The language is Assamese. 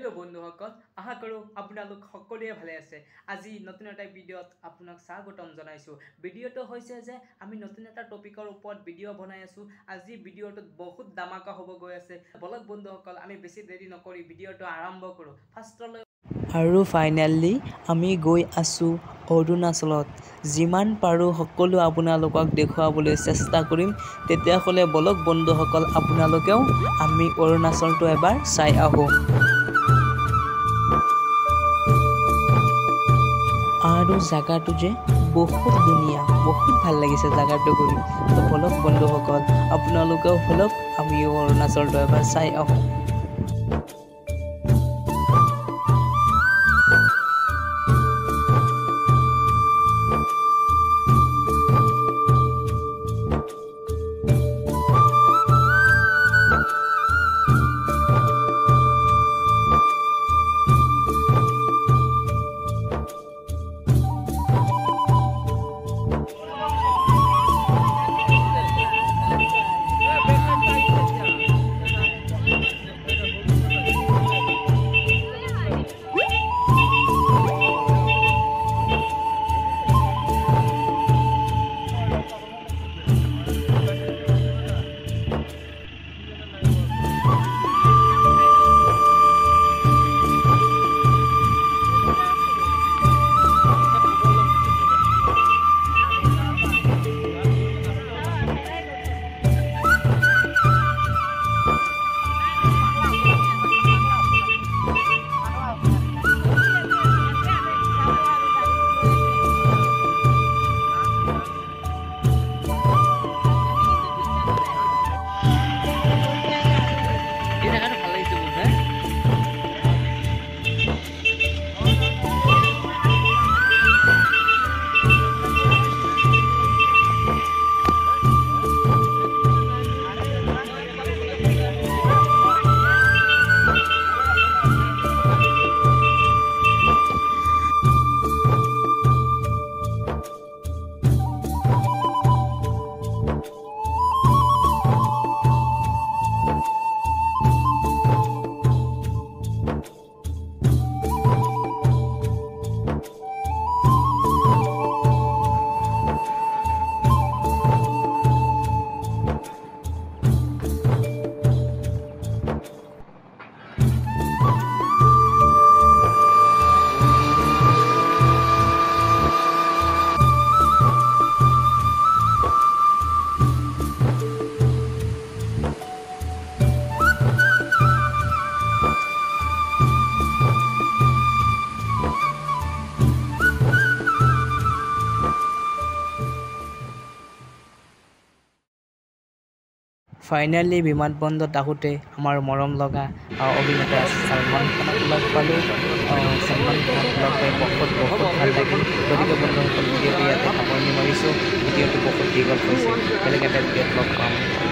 हेलो बंधुসকল आशा करूँ আপোনালোক সকলোৱে ভালে আছে আজি নতুন এটা ভিডিওত আপোনাক স্বাগতম জনাইছো ভিডিওটো হৈছে যে আমি নতুন এটা টপিকৰ ওপৰত ভিডিও বনাই আছো আজি ভিডিওটো বহুত দামাকা হ'ব গৈ আছে বলক বন্ধুসকল আমি বেছি দেৰি নকৰি ভিডিওটো আৰম্ভ কৰো ফাৰ্ষ্টলৈ আৰু ফাইনালি আমি গৈ আছো অৰুণাচলত যিমান পাৰো সকলো আপোনালোকক দেখুৱাবলৈ চেষ্টা কৰিম তেতিয়া হলে বলক বন্ধুসকল আপোনালোকেও আমি অৰুণাচলটো এবাৰ চাই আহো আৰু জায়গাটো যে বহুত ধুনীয়া বহুত ভাল লাগিছে জায়গাটো গৈ তো বলক বন্ধুসকল আপোনালোকেও বলক আমি অৰুণাচলটো এবাৰ চাই আহো ফাইনালি বিমানবন্দৰত আহোঁতে আমাৰ মৰম লগা অভিনেতা সলমান খানক লগ পালোঁ সলমান খানক লগ পাই বহুত ভাল লাগিল গতিকে বন্ধুসকল ভিডিঅ'টো ইয়াতে সামৰণি মাৰিছোঁ ভিডিঅ'টো বহুত দীঘল হৈছে বেলেগ এটা ভিডিঅ'ত লগ পাম